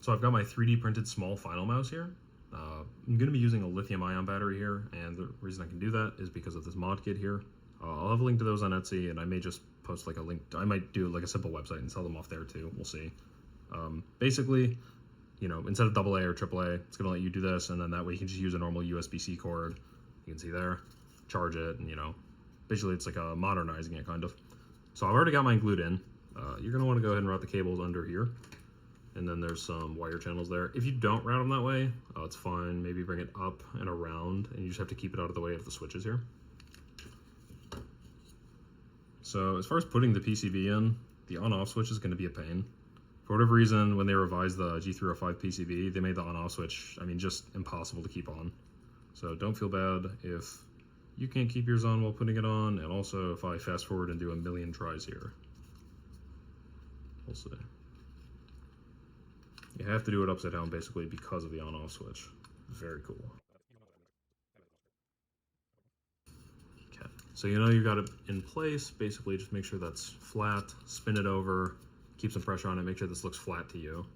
So I've got my 3D printed small Finalmouse here. I'm going to be using a lithium-ion battery here, and the reason I can do that is because of this mod kit here. I'll have a link to those on Etsy, and I may just post like a link. I might do like a simple website and sell them off there too. We'll see. Basically, you know, instead of AA or AAA, it's going to let you do this, and then that way you can just use a normal USB-C cord. You can see there, charge it, and you know, basically it's like a modernizing it kind of. So I've already got mine glued in. You're going to want to go ahead and route the cables under here. And then there's some wire channels there. If you don't route them that way, it's fine. Maybe bring it up and around, and you just have to keep it out of the way of the switches here. So as far as putting the PCB in, the on-off switch is going to be a pain. For whatever reason, when they revised the G305 PCB, they made the on-off switch, I mean, just impossible to keep on. So don't feel bad if you can't keep yours on while putting it on, and also if I fast forward and do a million tries here. We'll see. You have to do it upside down basically because of the on-off switch. Very cool. Okay, so you know you've got it in place. Basically just make sure that's flat, spin it over, keep some pressure on it, make sure this looks flat to you.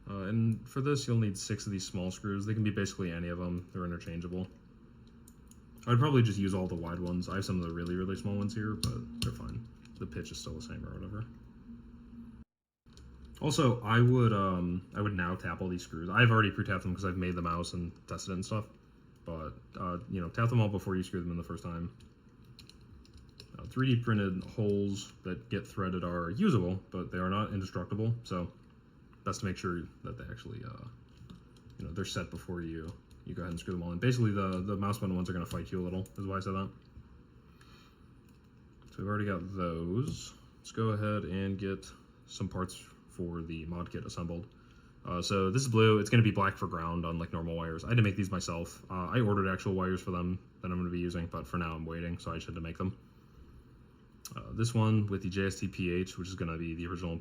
And for this you'll need 6 of these small screws. They can be basically any of them, they're interchangeable. I'd probably just use all the wide ones. I have some of the really, really small ones here, but they're fine. The pitch is still the same or whatever. Also, I would now tap all these screws. I've already pre-tapped them because I've made the mouse and tested it and stuff. But, you know, tap them all before you screw them in the first time. 3D printed holes that get threaded are usable, but they are not indestructible. So, best to make sure that they actually, you know, they're set before you go ahead and screw them all in. Basically, the mouse button ones are going to fight you a little, is why I said that. So we've already got those. Let's go ahead and get some parts for the mod kit assembled. So this is blue. It's going to be black for ground on like normal wires. I had to make these myself. I ordered actual wires for them that I'm going to be using, but for now I'm waiting, so I just had to make them. This one with the JST-PH, which is going to be the original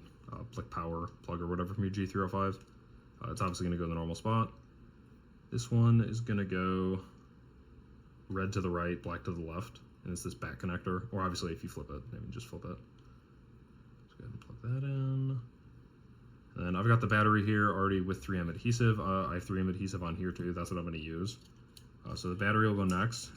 like power plug or whatever from your G305. It's obviously going to go in the normal spot. This one is going to go red to the right, black to the left, and it's this back connector. Or obviously if you flip it, maybe just flip it. Let's go ahead and plug that in. And I've got the battery here already with 3M adhesive. I have 3M adhesive on here too. That's what I'm going to use. So the battery will go next.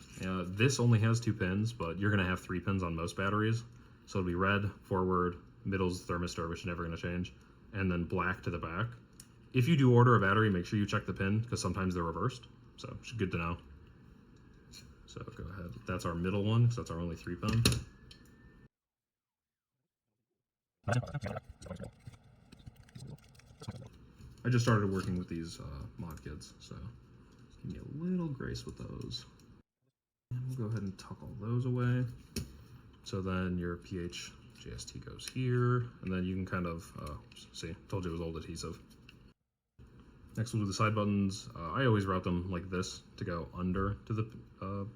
This only has 2 pins, but you're going to have 3 pins on most batteries. So it'll be red, forward, middle's thermistor, which is never going to change, and then black to the back. If you do order a battery, make sure you check the pin, because sometimes they're reversed. So it's good to know. So go ahead. That's our middle one, because that's our only 3 pin. I just started working with these mod kits, so give me a little grace with those. And we'll go ahead and tuck all those away. So then your PH JST goes here, and then you can kind of, see, told you it was old adhesive. Next we'll do the side buttons. I always route them like this to go under to the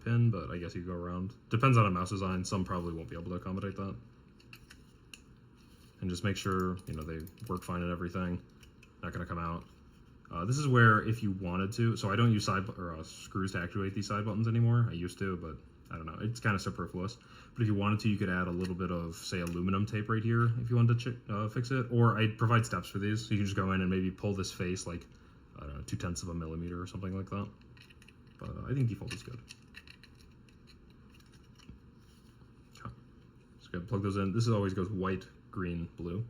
pin, but I guess you go around. Depends on a mouse design, some probably won't be able to accommodate that. And just make sure, you know, they work fine and everything. Not going to come out. This is where if you wanted to, so I don't use screws to actuate these side buttons anymore. I used to, but I don't know, it's kind of superfluous. But if you wanted to, you could add a little bit of, say, aluminum tape right here if you wanted to fix it. Or I provide steps for these, so you can just go in and maybe pull this face like, I don't know, 0.2 of a millimeter or something like that. But I think default is good. Okay, just go ahead and plug those in. This always goes white, green, blue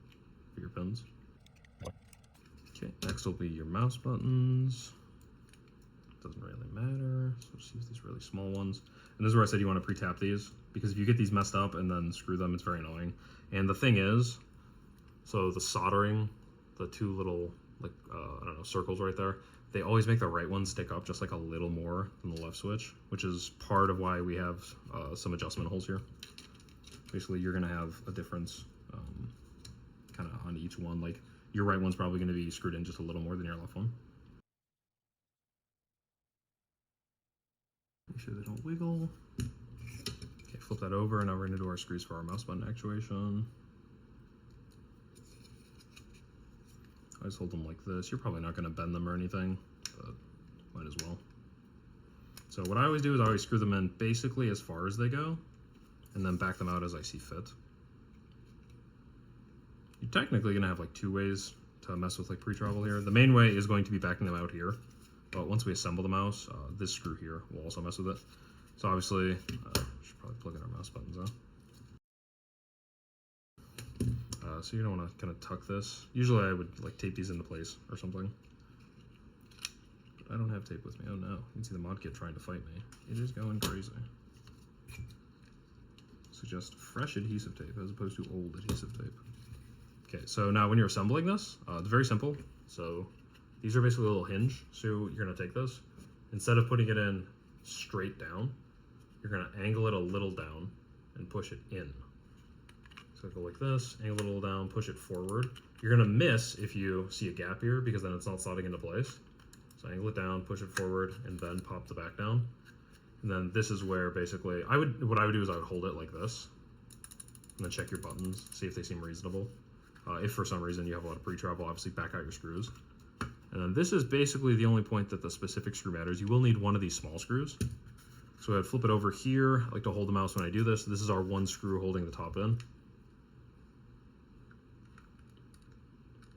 for your pins. Okay, next will be your mouse buttons. Doesn't really matter, so just use these really small ones. And this is where I said you want to pre-tap these, because if you get these messed up and then screw them, it's very annoying. And the thing is, so the soldering, the 2 little, like, I don't know, circles right there, they always make the right one stick up just like a little more than the left switch, which is part of why we have some adjustment holes here. Basically, you're going to have a difference kind of on each one. Like, your right one's probably going to be screwed in just a little more than your left one. Make sure they don't wiggle. Okay, flip that over, and now we're going to do our screws for our mouse button actuation. I just hold them like this. You're probably not going to bend them or anything, but might as well. So what I always do is I always screw them in basically as far as they go, and then back them out as I see fit. You technically going to have like 2 ways to mess with like pre-travel here. The main way is going to be backing them out here. But once we assemble the mouse, this screw here will also mess with it. So obviously, should probably plug in our mouse buttons though. So you're gonna want to kind of tuck this. Usually I would like tape these into place or something. I don't have tape with me. Oh no, you can see the modkit trying to fight me. It is going crazy. Suggest fresh adhesive tape as opposed to old adhesive tape. Okay, so now when you're assembling this, it's very simple. So these are basically a little hinge. So you're gonna take this, instead of putting it in straight down, you're gonna angle it a little down and push it in. So go like this, angle it a little down, push it forward. You're gonna miss if you see a gap here because then it's not slotting into place. So angle it down, push it forward, and then pop the back down. And then this is where basically, what I would do is I would hold it like this, and then check your buttons, see if they seem reasonable. If for some reason you have a lot of pre-travel, obviously back out your screws. And then this is basically the only point that the specific screw matters. You will need one of these small screws. So I'd flip it over here. I like to hold the mouse when I do this. This is our one screw holding the top in.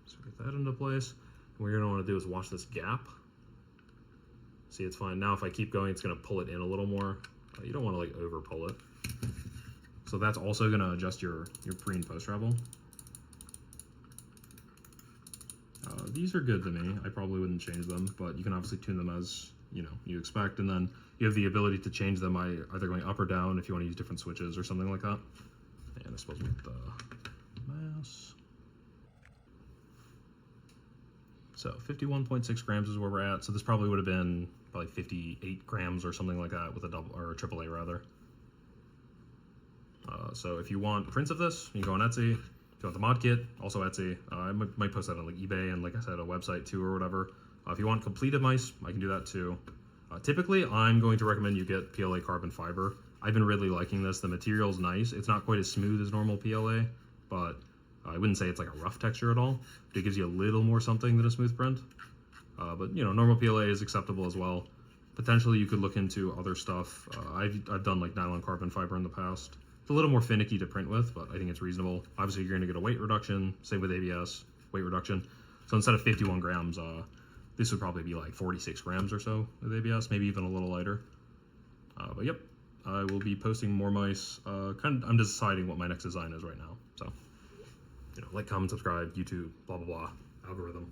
So get that into place. And what you're gonna wanna do is watch this gap. See, it's fine. Now if I keep going, it's gonna pull it in a little more. You don't wanna like over pull it. So that's also gonna adjust your pre and post travel. These are good to me. I probably wouldn't change them, but you can obviously tune them as you expect, and then you have the ability to change them by either going up or down if you want to use different switches or something like that. And I suppose with the mouse. So 51.6 grams is where we're at. So this probably would have been probably 58 grams or something like that with a double or a AAA rather. So if you want prints of this, you can go on Etsy. If you want the mod kit, also Etsy. I might post that on like eBay and like I said, a website too or whatever. If you want completed mice, I can do that too. Typically, I'm going to recommend you get PLA carbon fiber. I've been really liking this. The material's nice. It's not quite as smooth as normal PLA, but I wouldn't say it's like a rough texture at all. But it gives you a little more something than a smooth print. But normal PLA is acceptable as well. Potentially, you could look into other stuff. I've done like nylon carbon fiber in the past. It's a little more finicky to print with, but I think it's reasonable. Obviously, you're going to get a weight reduction. Same with ABS, weight reduction. So instead of 51 grams, this would probably be like 46 grams or so with ABS, maybe even a little lighter. But yep, I will be posting more mice. I'm deciding what my next design is right now. So, like, comment, subscribe, YouTube, blah, blah, blah, algorithm.